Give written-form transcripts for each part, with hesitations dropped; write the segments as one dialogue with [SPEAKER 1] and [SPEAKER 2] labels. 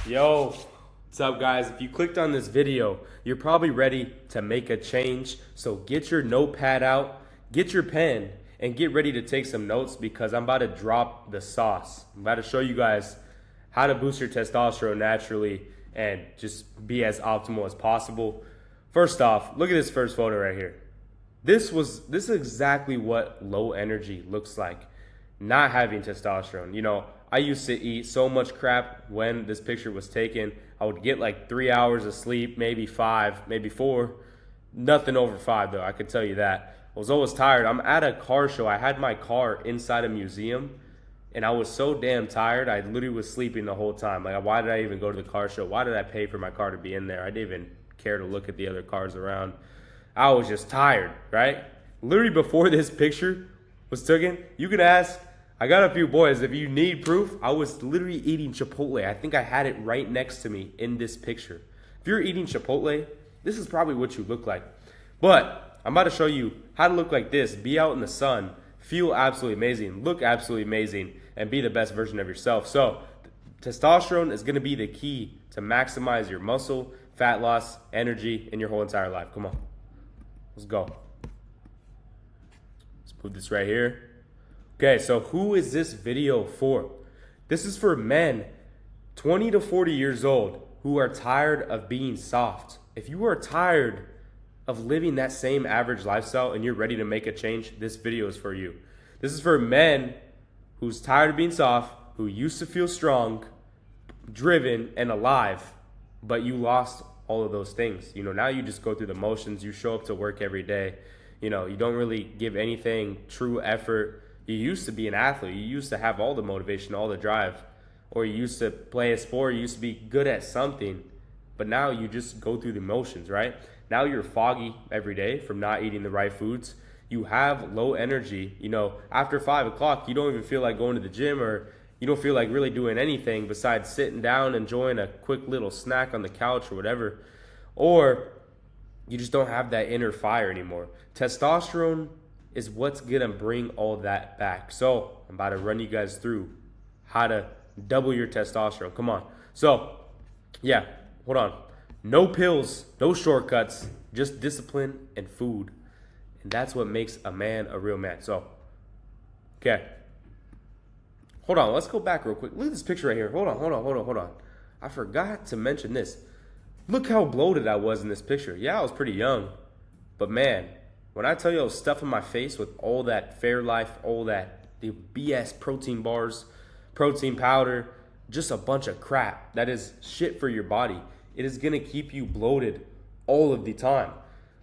[SPEAKER 1] Yo, what's up guys? If you clicked on this video, you're probably ready to make a change. So get your notepad out, get your pen, and get ready to take some notes because I'm about to drop the sauce. I'm about to show you guys how to boost your testosterone naturally and just be as optimal as possible. First off, look at this first photo right here. This is exactly what low energy looks like. Not having testosterone. I used to eat so much crap when this picture was taken. I would get like 3 hours of sleep, maybe 5, maybe 4. Nothing over 5 though, I can tell you that. I was always tired. I'm at a car show. I had my car inside a museum and I was so damn tired. I literally was sleeping the whole time. Like, why did I even go to the car show? Why did I pay for my car to be in there? I didn't even care to look at the other cars around. I was just tired, right? Literally before this picture was taken, you could ask, I got a few boys, if you need proof, I was literally eating Chipotle. I think I had it right next to me in this picture. If you're eating Chipotle, this is probably what you look like. But I'm about to show you how to look like this, be out in the sun, feel absolutely amazing, look absolutely amazing, and be the best version of yourself. So testosterone is gonna be the key to maximize your muscle, fat loss, energy in your whole entire life. Come on, let's go. Let's put this right here. Okay, so who is this video for? This is for men 20 to 40 years old who are tired of being soft. If you are tired of living that same average lifestyle and you're ready to make a change, this video is for you. This is for men who's tired of being soft, who used to feel strong, driven, and alive, but you lost all of those things. Now you just go through the motions. You show up to work every day. You don't really give anything true effort. You used to be an athlete. You used to have all the motivation, all the drive. Or you used to play a sport. You used to be good at something. But now you just go through the motions, right? Now you're foggy every day from not eating the right foods. You have low energy. After 5 o'clock, you don't even feel like going to the gym, or you don't feel like really doing anything besides sitting down, enjoying a quick little snack on the couch or whatever. Or you just don't have that inner fire anymore. Testosterone is what's gonna bring all that back. So I'm about to run you guys through how to double your testosterone. Come on. So yeah, hold on. No pills, no shortcuts, just discipline and food. And that's what makes a man a real man. So, okay. Hold on, let's go back real quick. Look at this picture right here. Hold on. I forgot to mention this. Look how bloated I was in this picture. Yeah, I was pretty young, but man, when I tell you I was stuffing my face with all that Fairlife, all that the BS protein bars, protein powder, just a bunch of crap that is shit for your body. It is gonna keep you bloated all of the time.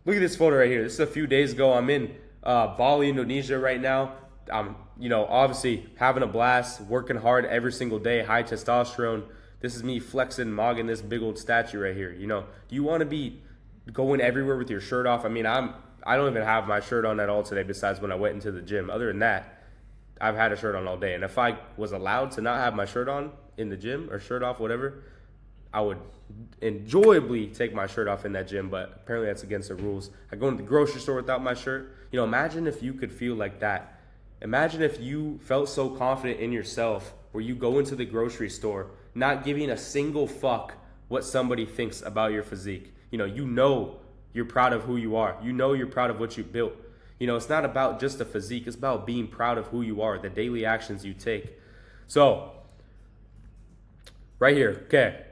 [SPEAKER 1] Look at this photo right here. This is a few days ago. I'm in Bali, Indonesia right now. I'm, obviously having a blast, working hard every single day, high testosterone. This is me flexing, mogging this big old statue right here. Do you wanna be going everywhere with your shirt off? I don't even have my shirt on at all today besides when I went into the gym. Other than that, I've had a shirt on all day. And if I was allowed to not have my shirt on in the gym or shirt off, whatever, I would enjoyably take my shirt off in that gym, but apparently that's against the rules. I go into the grocery store without my shirt. Imagine if you could feel like that. Imagine if you felt so confident in yourself where you go into the grocery store not giving a single fuck what somebody thinks about your physique. You're proud of who you are. You're proud of what you built. It's not about just the physique. It's about being proud of who you are, the daily actions you take. So, right here, okay.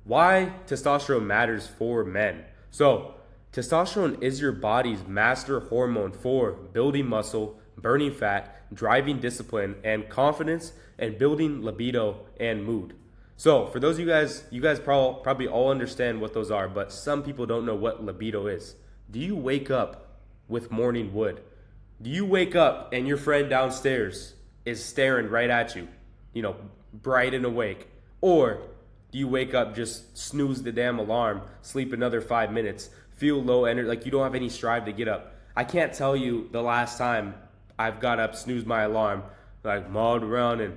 [SPEAKER 1] Why testosterone matters for men. So, testosterone is your body's master hormone for building muscle, burning fat, driving discipline and confidence, and building libido and mood. So for those of you guys probably all understand what those are, but some people don't know what libido is. Do you wake up with morning wood? Do you wake up and your friend downstairs is staring right at you, bright and awake? Or do you wake up, just snooze the damn alarm, sleep another 5 minutes, feel low energy, like you don't have any strive to get up? I can't tell you the last time I've got up, snoozed my alarm, like mauled around and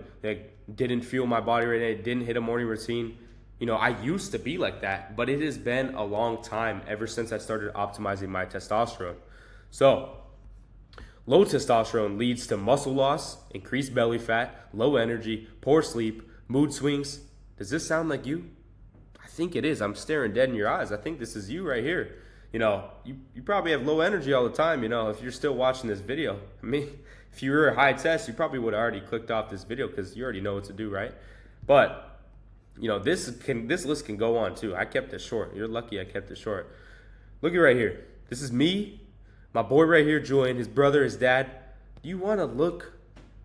[SPEAKER 1] didn't feel my body right now, didn't hit a morning routine. I used to be like that, but it has been a long time ever since I started optimizing my testosterone. So, low testosterone leads to muscle loss, increased belly fat, low energy, poor sleep, mood swings, Does this sound like you? I think it is. I'm staring dead in your eyes. I think this is you right here. You probably have low energy all the time, if you're still watching this video. I mean, if you were a high test, you probably would have already clicked off this video because you already know what to do, right? But, this list can go on too. I kept it short. You're lucky I kept it short. Look at right here. This is me, my boy right here, Julian, his brother, his dad. You want to look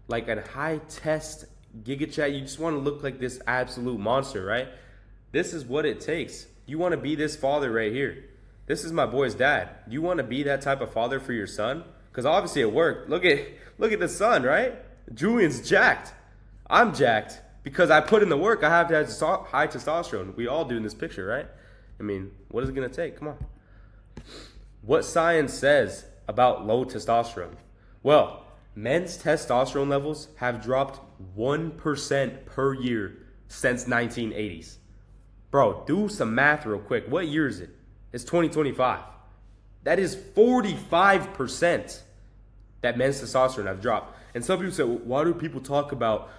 [SPEAKER 1] like a high test Giga Chat. You just want to look like this absolute monster, right? This is what it takes. You want to be this father right here. This is my boy's dad. You want to be that type of father for your son? Because obviously it worked. Look at the son, right? Julian's jacked. I'm jacked because I put in the work. I have to have high testosterone. We all do in this picture, right? I mean, what is it going to take? Come on. What science says about low testosterone? Well, men's testosterone levels have dropped 1% per year since 1980s. Bro, do some math real quick. What year is it? It's 2025. That is 45% that men's testosterone have dropped. And some people say, well, why do people talk about,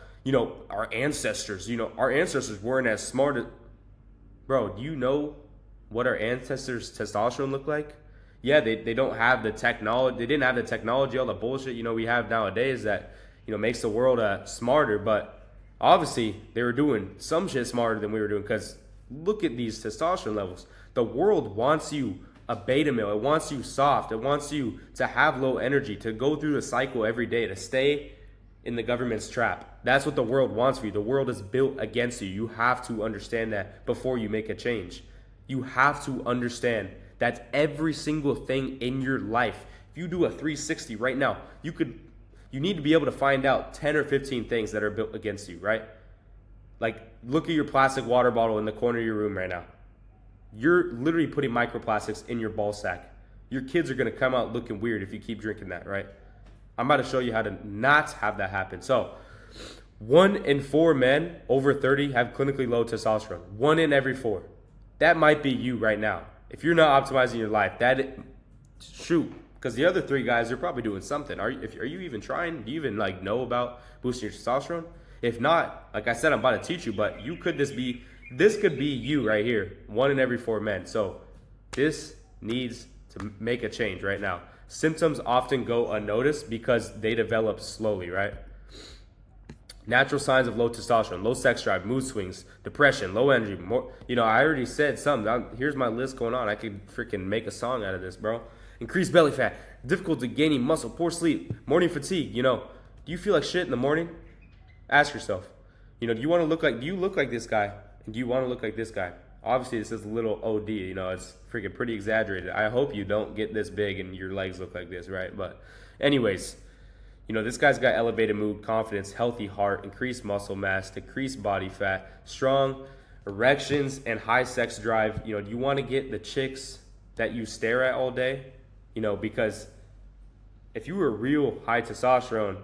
[SPEAKER 1] our ancestors? Our ancestors weren't as smart as... Bro, do you know what our ancestors' testosterone looked like? Yeah, they don't have the technology. They didn't have the technology, all the bullshit, we have nowadays that, makes the world smarter. But obviously, they were doing some shit smarter than we were doing because look at these testosterone levels. The world wants you a beta male. It wants you soft. It wants you to have low energy, to go through the cycle every day, to stay in the government's trap. That's what the world wants for you. The world is built against you. You have to understand that before you make a change. You have to understand that every single thing in your life, if you do a 360 right now, you need to be able to find out 10 or 15 things that are built against you, right? Like, look at your plastic water bottle in the corner of your room right now. You're literally putting microplastics in your ball sack. Your kids are going to come out looking weird if you keep drinking that, right? I'm about to show you how to not have that happen. So, 1 in 4 men over 30 have clinically low testosterone. 1 in every 4. That might be you right now. If you're not optimizing your life, shoot. Because the other 3 guys are probably doing something. Are you even trying? Do you even know about boosting your testosterone? If not, like I said, I'm about to teach you, but this could be you right here, 1 in every 4 men. So this needs to make a change right now. Symptoms often go unnoticed because they develop slowly, right? Natural signs of low testosterone: low sex drive, mood swings, depression, low energy. I already said some. Here's my list going on. I could freaking make a song out of this, bro. Increased belly fat, difficulty gaining muscle, poor sleep, morning fatigue. Do you feel like shit in the morning? Ask yourself. Do you look like this guy? And do you want to look like this guy? Obviously, this is a little OD. It's freaking pretty exaggerated. I hope you don't get this big and your legs look like this, right? But anyways, this guy's got elevated mood, confidence, healthy heart, increased muscle mass, decreased body fat, strong erections, and high sex drive. Do you want to get the chicks that you stare at all day? Because if you were real high testosterone,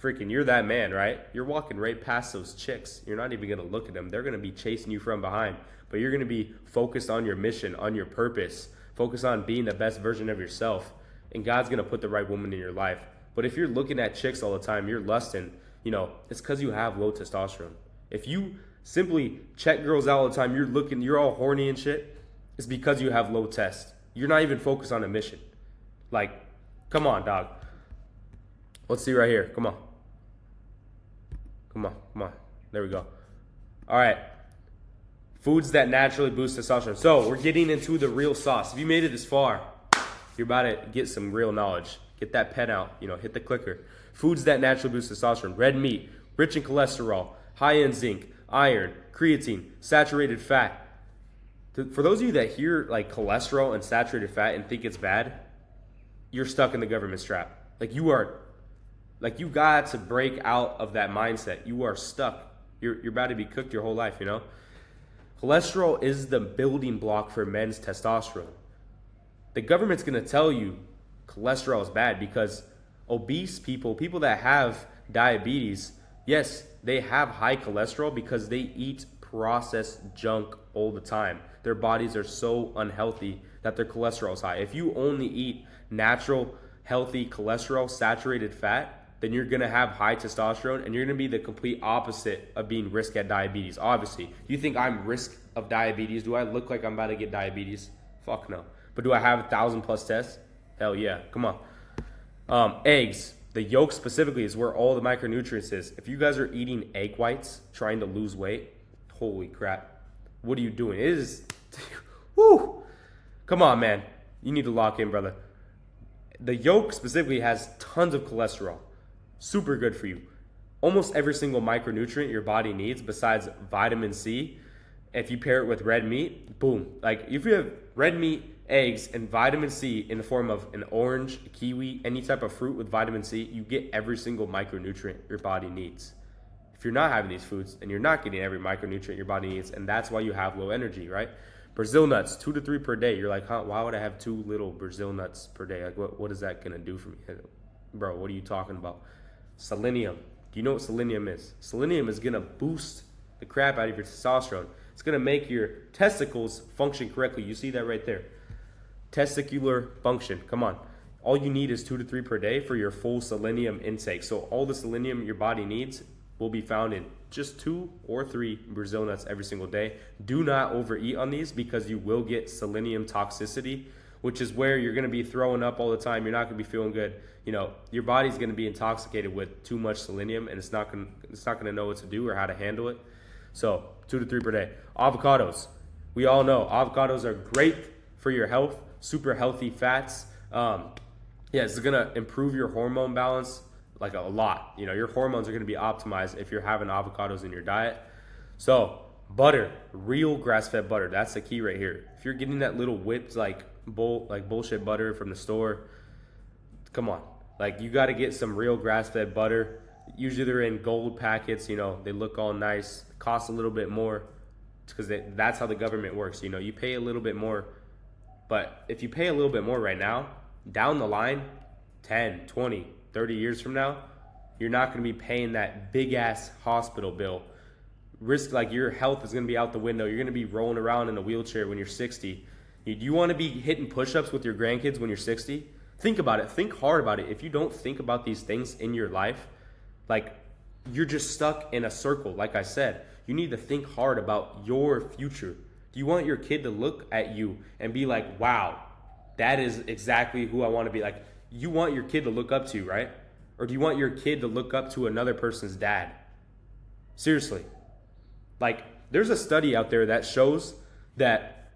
[SPEAKER 1] freaking, you're that man, right? You're walking right past those chicks. You're not even going to look at them. They're going to be chasing you from behind. But you're going to be focused on your mission, on your purpose, focused on being the best version of yourself. And God's going to put the right woman in your life. But if you're looking at chicks all the time, you're lusting, it's because you have low testosterone. If you simply check girls out all the time, you're all horny and shit, it's because you have low test. You're not even focused on a mission. Come on, dog. Let's see right here. Come on. There we go. All right. Foods that naturally boost testosterone. So we're getting into the real sauce. If you made it this far, you're about to get some real knowledge. Get that pen out, hit the clicker. Foods that naturally boost testosterone: red meat, rich in cholesterol, high in zinc, iron, creatine, saturated fat. For those of you that hear cholesterol and saturated fat and think it's bad, you're stuck in the government's trap. You got to break out of that mindset. You are stuck. You're about to be cooked your whole life, Cholesterol is the building block for men's testosterone. The government's going to tell you cholesterol is bad because obese people that have diabetes, yes, they have high cholesterol because they eat processed junk all the time. Their bodies are so unhealthy that their cholesterol is high. If you only eat natural, healthy cholesterol, saturated fat, then you're going to have high testosterone and you're going to be the complete opposite of being risk at diabetes. Obviously, you think I'm risk of diabetes? Do I look like I'm about to get diabetes? Fuck no. But do I have 1,000 plus tests? Hell yeah. Come on. Eggs. The yolk specifically is where all the micronutrients is. If you guys are eating egg whites trying to lose weight, holy crap. What are you doing? It is, whoo. Come on, man. You need to lock in, brother. The yolk specifically has tons of cholesterol. Super good for you. Almost every single micronutrient your body needs besides vitamin C. If you pair it with red meat, boom. Like if you have red meat, eggs, and vitamin C in the form of an orange, a kiwi, any type of fruit with vitamin C, you get every single micronutrient your body needs. If you're not having these foods, then you're not getting every micronutrient your body needs, and that's why you have low energy, right? Brazil nuts, 2 to 3 per day. You're like, huh, why would I have 2 little Brazil nuts per day? Like, what is that gonna do for me? Bro, what are you talking about? Selenium. Do you know what selenium is? Selenium is gonna boost the crap out of your testosterone. It's gonna make your testicles function correctly. You see that right there. Testicular function. Come on. All you need is 2 to 3 per day for your full selenium intake. So all the selenium your body needs will be found in just 2 or 3 Brazil nuts every single day. Do not overeat on these because you will get selenium toxicity, which is where you're going to be throwing up all the time. You're not going to be feeling good. You know, your body's going to be intoxicated with too much selenium, and it's not going to know what to do or how to handle it. So 2 to 3 per day. Avocados. We all know avocados are great for your health. Super healthy fats. It's going to improve your hormone balance like a lot. You know, your hormones are going to be optimized if you're having avocados in your diet. So butter, real grass-fed butter. That's the key right here. If you're getting that little whipped like bullshit butter from the store, come on. Like you got to get some real grass-fed butter. Usually they're in gold packets. You know, they look all nice. Cost a little bit more because that's how the government works. You know, you pay a little bit more. But if you pay a little bit more right now, down the line, 10, 20, 30 years from now, you're not going to be paying that big ass hospital bill. Risk, like your health is going to be out the window. You're going to be rolling around in a wheelchair when you're 60. Do you want to be hitting push-ups with your grandkids when you're 60? Think about it. Think hard about it. If you don't think about these things in your life, like you're just stuck in a circle. Like I said, you need to think hard about your future. Do you want your kid to look at you and be like, wow, that is exactly who I want to be? Like, you want your kid to look up to you, right? Or do you want your kid to look up to another person's dad? Seriously. Like, there's a study out there that shows that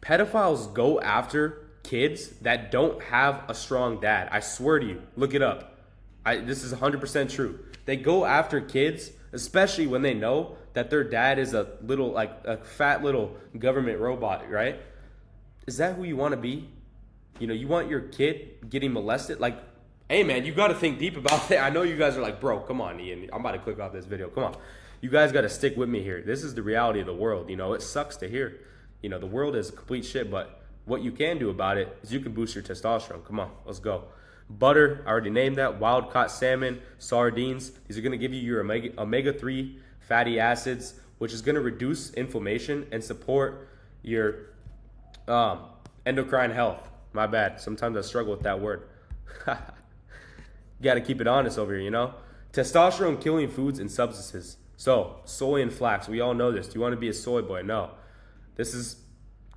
[SPEAKER 1] pedophiles go after kids that don't have a strong dad. I swear to you, look it up. This is 100% true. They go after kids, especially when they know that their dad is a little, like a fat little government robot, right? Is that who you want to be? You know, you want your kid getting molested? Like, hey man, you got to think deep about that. I know you guys are like, bro, come on, Ian. I'm about to click off this video. Come on. You guys got to stick with me here. This is the reality of the world. You know, it sucks to hear. You know, the world is complete shit, but what you can do about it is you can boost your testosterone. Come on, let's go. Butter, I already named that. Wild caught salmon, sardines. These are going to give you your omega-3 fatty acids, which is going to reduce inflammation and support your endocrine health. My bad. Sometimes I struggle with that word. Got to keep it honest over here, you know? Testosterone killing foods and substances. So, soy and flax. We all know this. Do you want to be a soy boy? No. This is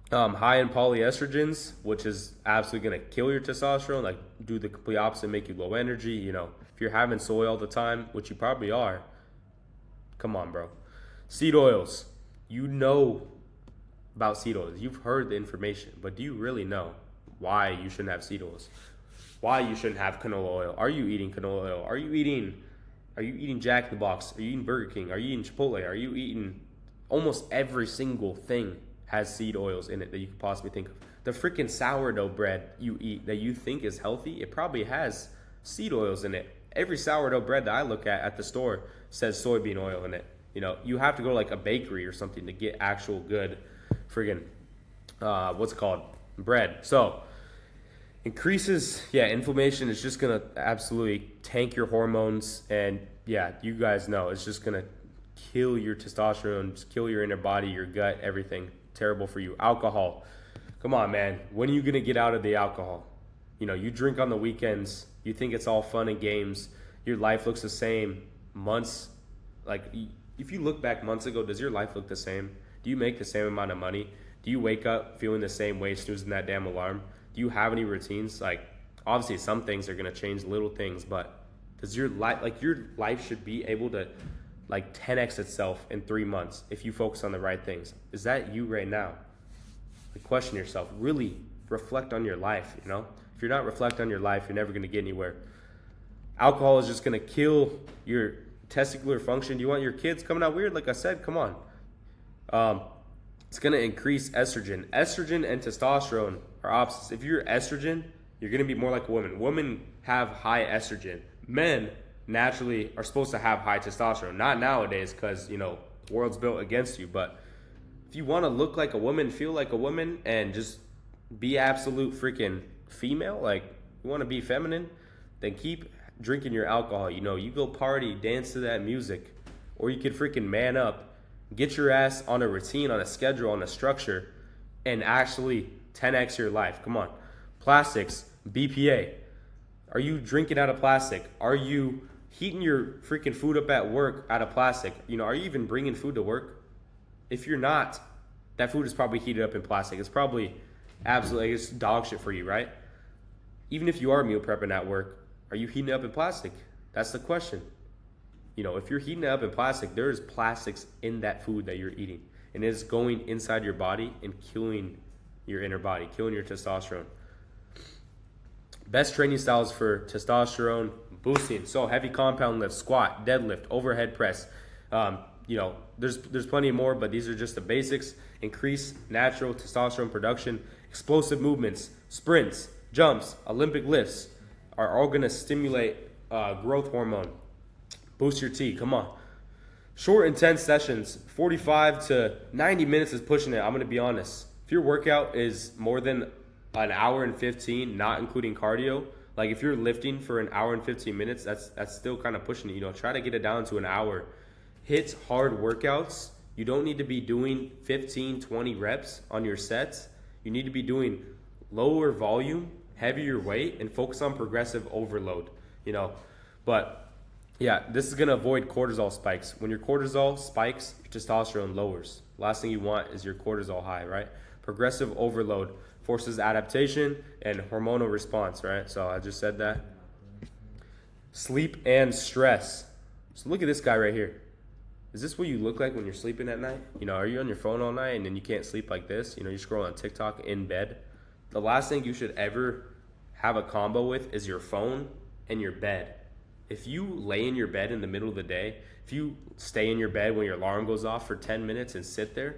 [SPEAKER 1] high in polyestrogens, which is absolutely going to kill your testosterone. Like, do the complete opposite, make you low energy. You know, if you're having soy all the time, which you probably are, come on, bro. Seed oils. You know about seed oils. You've heard the information, but do you really know why you shouldn't have seed oils? Why you shouldn't have canola oil? Are you eating canola oil? Are you eating Jack in the Box? Are you eating Burger King? Are you eating Chipotle? Are you eating almost every single thing has seed oils in it that you could possibly think of? The freaking sourdough bread you eat that you think is healthy, it probably has seed oils in it. Every sourdough bread that I look at the store says soybean oil in it. You know, you have to go to like a bakery or something to get actual good friggin' bread. So increases, inflammation is just gonna absolutely tank your hormones, and you guys know it's just gonna kill your testosterone, just kill your inner body, your gut, everything. Terrible for you. Alcohol. Come on, man. When are you gonna get out of the alcohol? You know, you drink on the weekends, you think it's all fun and games, your life looks the same months, like if you look back months ago, does your life look the same? Do you make the same amount of money? Do you wake up feeling the same way, snoozing that damn alarm? Do you have any routines? Like, obviously some things are going to change, little things, but does your life should be able to like 10x itself in 3 months if you focus on the right things? Is that you right now? Like, question yourself, really reflect on your life. If you're not reflecting on your life, you're never going to get anywhere. Alcohol is just going to kill your testicular function. Do you want your kids coming out weird? Like I said, come on. It's going to increase estrogen. Estrogen and testosterone are opposites. If you're estrogen, you're going to be more like a woman. Women have high estrogen. Men naturally are supposed to have high testosterone. Not nowadays, because, the world's built against you. But if you want to look like a woman, feel like a woman, and just be absolute freaking female, like you want to be feminine, then keep drinking your alcohol. You go party, dance to that music, or you could freaking man up, get your ass on a routine, on a schedule, on a structure, and actually 10x your life. Come on. Plastics, BPA. Are you drinking out of plastic? Are you heating your freaking food up at work out of plastic? Are you even bringing food to work? If you're not, that food is probably heated up in plastic. It's probably absolutely, it's dog shit for you, right? Even if you are meal prepping at work, are you heating it up in plastic? That's the question. If you're heating it up in plastic, there's plastics in that food that you're eating, and it's going inside your body and killing your inner body, killing your testosterone. Best training styles for testosterone boosting. So heavy compound lift, squat, deadlift, overhead press. There's plenty more, but these are just the basics. Increase natural testosterone production. Explosive movements, sprints, jumps, Olympic lifts are all going to stimulate growth hormone. Boost your T. Come on. Short, intense sessions. 45 to 90 minutes is pushing it. I'm going to be honest. If your workout is more than an hour and 15, not including cardio, like if you're lifting for an hour and 15 minutes, that's still kind of pushing it. Try to get it down to an hour. Hit hard workouts. You don't need to be doing 15, 20 reps on your sets. You need to be doing lower volume, heavier weight, and focus on progressive overload. But yeah, this is going to avoid cortisol spikes. When your cortisol spikes, your testosterone lowers. Last thing you want is your cortisol high, right? Progressive overload forces adaptation and hormonal response, right? So I just said that. Sleep and stress. So look at this guy right here. Is this what you look like when you're sleeping at night? Are you on your phone all night and then you can't sleep like this? You scroll on TikTok in bed. The last thing you should ever have a combo with is your phone and your bed. If you lay in your bed in the middle of the day, if you stay in your bed when your alarm goes off for 10 minutes and sit there,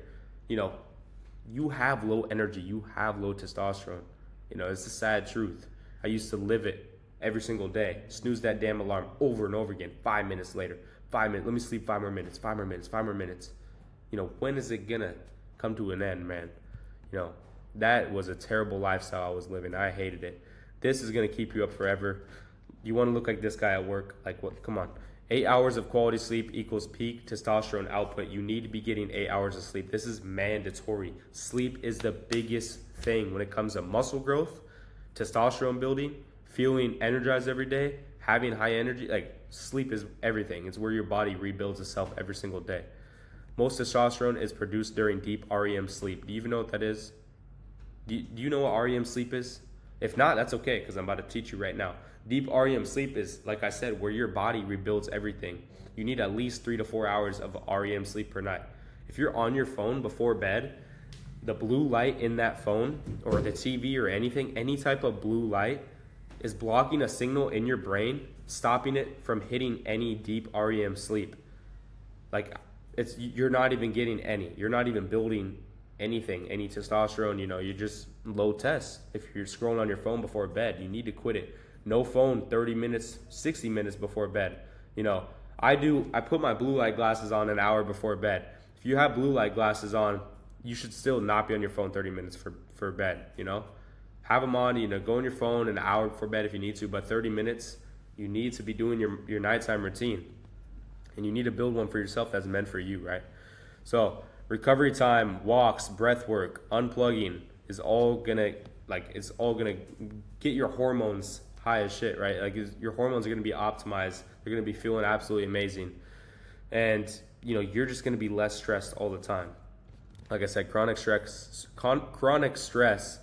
[SPEAKER 1] you have low energy, you have low testosterone. It's the sad truth. I used to live it every single day. Snooze that damn alarm over and over again. 5 minutes later, 5 minutes, let me sleep 5 more minutes, 5 more minutes, 5 more minutes. When is it gonna come to an end, man? That was a terrible lifestyle I was living. I hated it. This is gonna keep you up forever. You want to look like this guy at work? Like what? Come on. 8 hours of quality sleep equals peak testosterone output. You need to be getting 8 hours of sleep. This is mandatory. Sleep is the biggest thing when it comes to muscle growth, testosterone building, feeling energized every day, having high energy. Like, sleep is everything. It's where your body rebuilds itself every single day. Most testosterone is produced during deep REM sleep. Do you even know what that is? Do you know what REM sleep is? If not, that's okay, because I'm about to teach you right now. Deep REM sleep is, like I said, where your body rebuilds everything. You need at least 3 to 4 hours of REM sleep per night. If you're on your phone before bed, the blue light in that phone or the TV or anything, any type of blue light is blocking a signal in your brain, stopping it from hitting any deep REM sleep. Like, you're not even getting any. You're not even building anything, any testosterone. You're just low test. If you're scrolling on your phone before bed, you need to quit it. No phone 30 minutes, 60 minutes before bed. I put my blue light glasses on an hour before bed. If you have blue light glasses on, you should still not be on your phone 30 minutes for bed. Have them on, go on your phone an hour before bed if you need to, but 30 minutes, you need to be doing your nighttime routine. And you need to build one for yourself that's meant for you, right? So recovery time, walks, breath work, unplugging is all gonna get your hormones high as shit, right? Like your hormones are going to be optimized. They're going to be feeling absolutely amazing. And, you're just going to be less stressed all the time. Like I said, chronic stress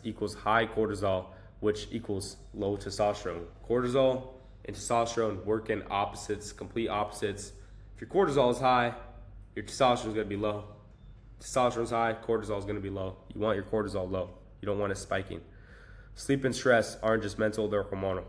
[SPEAKER 1] equals high cortisol, which equals low testosterone. Cortisol and testosterone work in opposites, complete opposites. If your cortisol is high, your testosterone is going to be low. Testosterone is high, cortisol is going to be low. You want your cortisol low. You don't want it spiking. Sleep and stress aren't just mental, they're hormonal.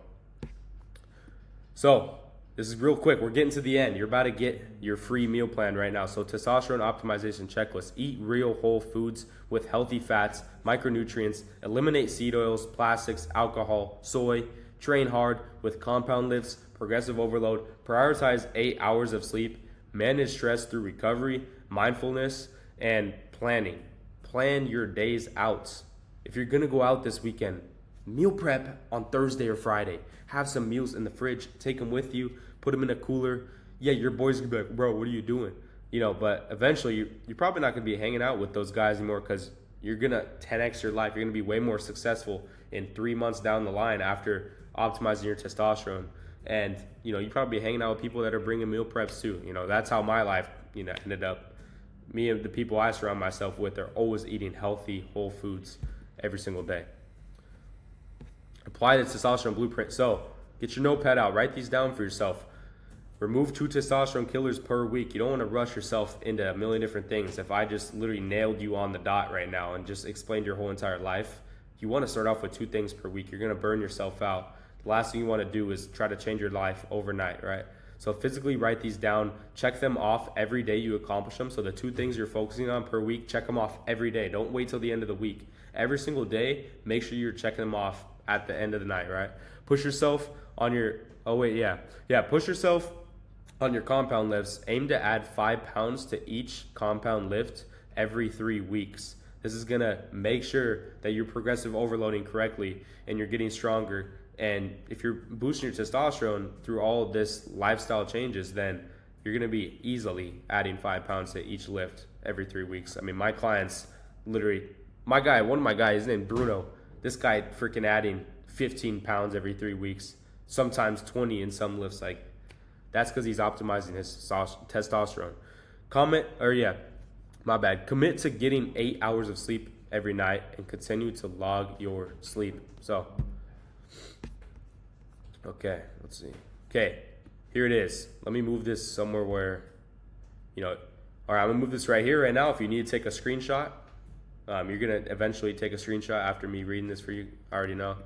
[SPEAKER 1] So, this is real quick. We're getting to the end. You're about to get your free meal plan right now. So, testosterone optimization checklist. Eat real whole foods with healthy fats, micronutrients. Eliminate seed oils, plastics, alcohol, soy. Train hard with compound lifts, progressive overload. Prioritize 8 hours of sleep. Manage stress through recovery, mindfulness, and planning. Plan your days out. If you're going to go out this weekend, meal prep on Thursday or Friday. Have some meals in the fridge. Take them with you. Put them in a cooler. Yeah, your boys going to be like, bro, what are you doing? But eventually you're probably not going to be hanging out with those guys anymore because you're going to 10x your life. You're going to be way more successful in 3 months down the line after optimizing your testosterone. And, you probably be hanging out with people that are bringing meal preps too. That's how my life, ended up. Me and the people I surround myself with are always eating healthy, whole foods every single day. Apply the testosterone blueprint. So get your notepad out. Write these down for yourself. Remove 2 testosterone killers per week. You don't want to rush yourself into a million different things. If I just literally nailed you on the dot right now and just explained your whole entire life, you want to start off with 2 things per week. You're going to burn yourself out. The last thing you want to do is try to change your life overnight, right? So physically write these down. Check them off every day you accomplish them. So the 2 things you're focusing on per week, check them off every day. Don't wait till the end of the week. Every single day, make sure you're checking them off at the end of the night, right? Push yourself on your, push yourself on your compound lifts. Aim to add 5 pounds to each compound lift every 3 weeks. This is gonna make sure that you're progressive overloading correctly and you're getting stronger. And if you're boosting your testosterone through all of this lifestyle changes, then you're gonna be easily adding 5 pounds to each lift every 3 weeks. I mean, my clients literally, one of my guys, his name Bruno, this guy freaking adding 15 pounds every 3 weeks, sometimes 20 in some lifts. Like, that's because he's optimizing his testosterone. Commit to getting 8 hours of sleep every night and continue to log your sleep. So, okay, let's see. Okay, here it is. Let me move this somewhere where, all right, I'm gonna move this right here right now. If you need to take a screenshot, you're gonna eventually take a screenshot after me reading this for you. I already know.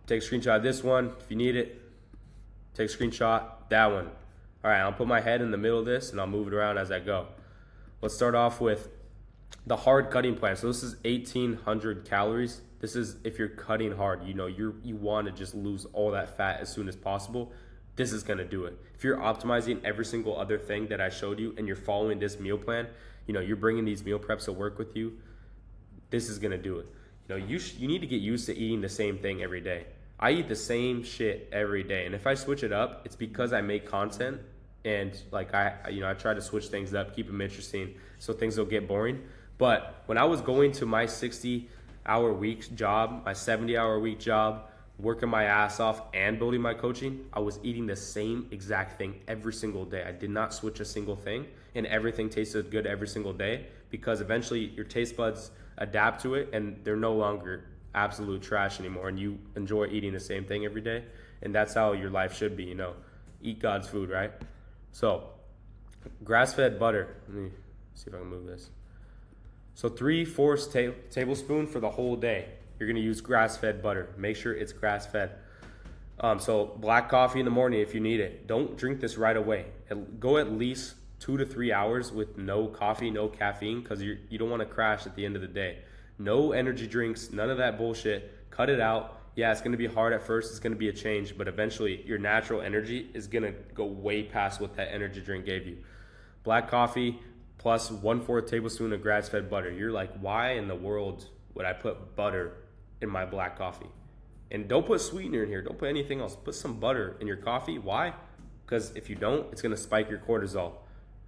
[SPEAKER 1] Take a screenshot of this one if you need it. Take a screenshot, that one. All right, I'll put my head in the middle of this and I'll move it around as I go. Let's start off with the hard cutting plan. So this is 1,800 calories. This is if you're cutting hard, you want to just lose all that fat as soon as possible. This is gonna do it. If you're optimizing every single other thing that I showed you and you're following this meal plan, you're bringing these meal preps to work with you, this is gonna do it. You need to get used to eating the same thing every day. I eat the same shit every day, and if I switch it up, it's because I make content and I try to switch things up, keep them interesting, so things don't get boring. But when I was going to my 60-hour week job, my 70-hour week job, working my ass off and building my coaching, I was eating the same exact thing every single day. I did not switch a single thing, and everything tasted good every single day because eventually your taste buds adapt to it and they're no longer absolute trash anymore, and you enjoy eating the same thing every day. And that's how your life should be, eat God's food, right? So grass-fed butter, let me see if I can move this. So 3/4 tablespoon for the whole day. You're gonna use grass-fed butter. Make sure it's grass-fed. So black coffee in the morning if you need it. Don't drink this right away. Go at least 2 to 3 hours with no coffee, no caffeine, because you don't want to crash at the end of the day. No energy drinks, none of that bullshit. Cut it out. Yeah, it's gonna be hard at first. It's gonna be a change, but eventually your natural energy is gonna go way past what that energy drink gave you. Black coffee plus 1/4 tablespoon of grass-fed butter. You're like, why in the world would I put butter in my black coffee? And don't put sweetener in here. Don't put anything else. Put some butter in your coffee. Why? Because if you don't, it's going to spike your cortisol.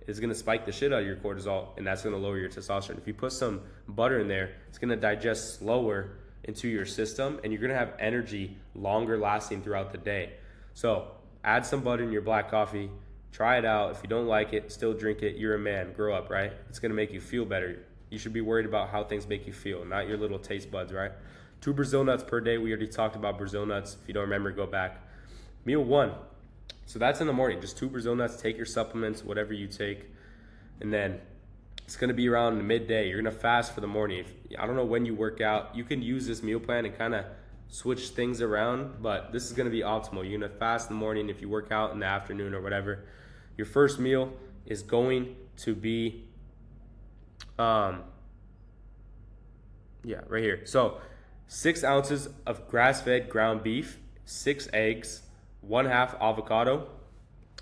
[SPEAKER 1] It's going to spike the shit out of your cortisol, and that's going to lower your testosterone. If you put some butter in there, it's going to digest slower, into your system, and you're gonna have energy longer lasting throughout the day. So add some butter in your black coffee, try it out. If you don't like it, still drink it. You're a man, grow up, right? It's gonna make you feel better. You should be worried about how things make you feel, not your little taste buds, right? 2 Brazil nuts per day. We already talked about Brazil nuts. If you don't remember, go back. Meal 1. So that's in the morning, just 2 Brazil nuts. Take your supplements, whatever you take. And then it's gonna be around midday. You're gonna fast for the morning. I don't know when you work out. You can use this meal plan and kind of switch things around, but this is gonna be optimal. You're gonna fast in the morning if you work out in the afternoon or whatever. Your first meal is going to be, right here. So 6 ounces of grass-fed ground beef, 6 eggs, 1/2 avocado,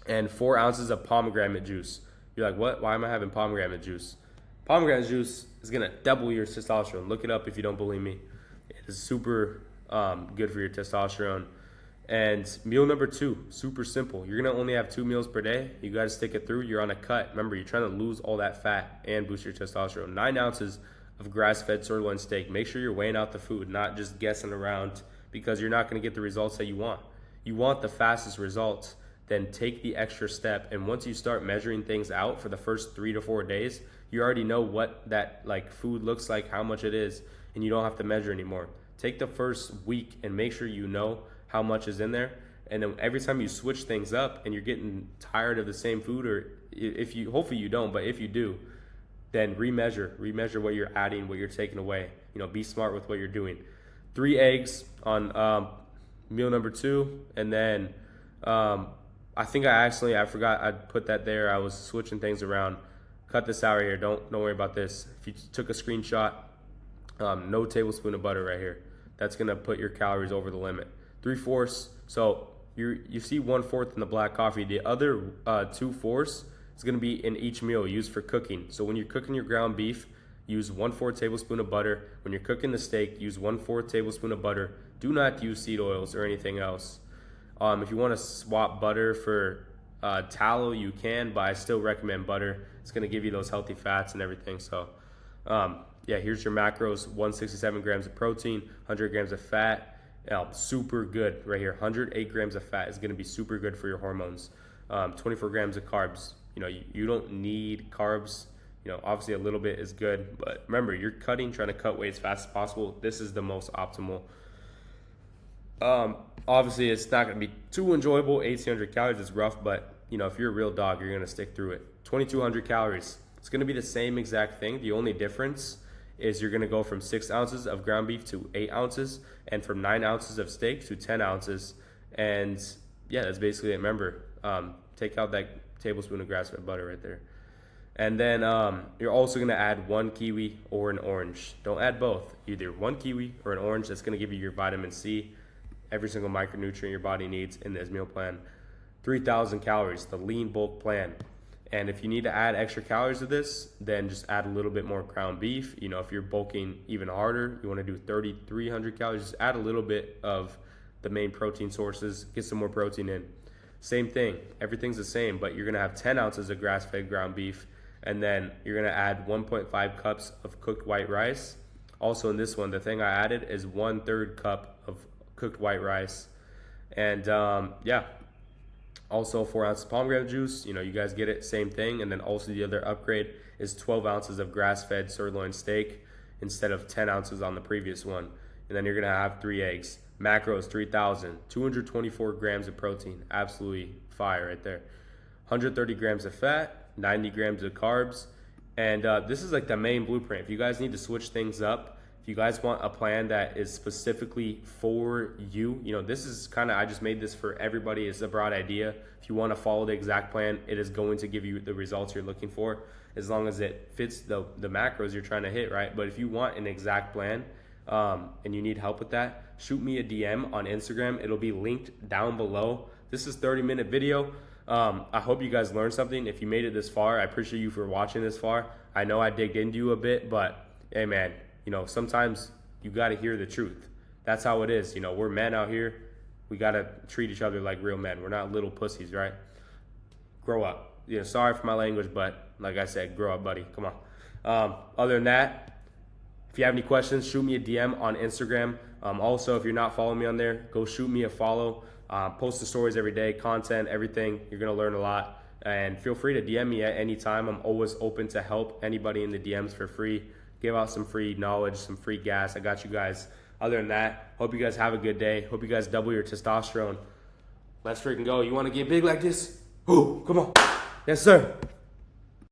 [SPEAKER 1] and 4 ounces of pomegranate juice. You're like, what? Why am I having pomegranate juice? Pomegranate juice is gonna double your testosterone. Look it up if you don't believe me. It is super good for your testosterone. And meal number 2, super simple. You're gonna only have 2 meals per day. You gotta stick it through. You're on a cut. Remember, you're trying to lose all that fat and boost your testosterone. 9 ounces of grass-fed sirloin steak. Make sure you're weighing out the food, not just guessing around, because you're not gonna get the results that you want. You want the fastest results. Then take the extra step, and once you start measuring things out for the first 3 to 4 days, you already know what that food looks like, how much it is, and you don't have to measure anymore. Take the first week and make sure you know how much is in there, and then every time you switch things up and you're getting tired of the same food, or if you, hopefully you don't, but if you do, then remeasure what you're adding, what you're taking away. Be smart with what you're doing. 3 eggs on meal number 2, and then I think I forgot I put that there. I was switching things around. Cut this out right here. Don't worry about this. If you took a screenshot, no tablespoon of butter right here. That's gonna put your calories over the limit. 3/4. So you see 1/4 in the black coffee. The other 2/4 is gonna be in each meal used for cooking. So when you're cooking your ground beef, use 1/4 tablespoon of butter. When you're cooking the steak, use 1/4 tablespoon of butter. Do not use seed oils or anything else. If you want to swap butter for tallow, you can, but I still recommend butter. It's going to give you those healthy fats and everything. So, here's your macros: 167 grams of protein, 100 grams of fat. Super good right here. 108 grams of fat is going to be super good for your hormones. 24 grams of carbs. You don't need carbs. Obviously a little bit is good, but remember, you're trying to cut weight as fast as possible. This is the most optimal. Obviously it's not going to be too enjoyable. 1,800 calories is rough, but if you're a real dog, you're going to stick through it. 2,200 calories. It's going to be the same exact thing. The only difference is you're going to go from 6 ounces of ground beef to 8 ounces, and from 9 ounces of steak to 10 ounces. And that's basically it. Remember, take out that tablespoon of grass-fed butter right there. And then you're also going to add 1 kiwi or an orange. Don't add both. Either 1 kiwi or an orange. That's going to give you your vitamin C, every single micronutrient your body needs in this meal plan. 3,000 calories, the lean bulk plan. And if you need to add extra calories to this, then just add a little bit more ground beef. If you're bulking even harder, you want to do 3,300 calories, just add a little bit of the main protein sources, get some more protein in. Same thing, everything's the same, but you're going to have 10 ounces of grass-fed ground beef, and then you're going to add 1.5 cups of cooked white rice. Also in this one, the thing I added is 1/3 cup of cooked white rice. And also 4 ounces of pomegranate juice. You guys get it, same thing. And then also the other upgrade is 12 ounces of grass-fed sirloin steak instead of 10 ounces on the previous one. And then you're gonna have 3 eggs. Macros 3,000, 224 grams of protein, absolutely fire right there. 130 grams of fat, 90 grams of carbs. And this is the main blueprint. If you guys need to switch things up, if you guys want a plan that is specifically for you, this is I just made this for everybody. It's a broad idea. If you want to follow the exact plan, it is going to give you the results you're looking for, as long as it fits the macros you're trying to hit, right? But if you want an exact plan and you need help with that, shoot me a DM on Instagram. It'll be linked down below. This is a 30-minute video. I hope you guys learned something. If you made it this far, I appreciate you for watching this far. I know I digged into you a bit, but hey man, sometimes you got to hear the truth. That's how it is. We're men out here. We got to treat each other like real men. We're not little pussies, right? Grow up. Sorry for my language, but like I said, grow up, buddy. Come on. Other than that, If you have any questions, shoot me a DM on Instagram. Also, if you're not following me on there, go shoot me a follow. Post the stories every day, content, everything. You're going to learn a lot. And feel free to DM me at any time. I'm always open to help anybody in the DMs for free. Give out some free knowledge, some free gas. I got you guys. Other than that, hope you guys have a good day. Hope you guys double your testosterone. Let's freaking go. You want to get big like this? Ooh, come on. Yes, sir.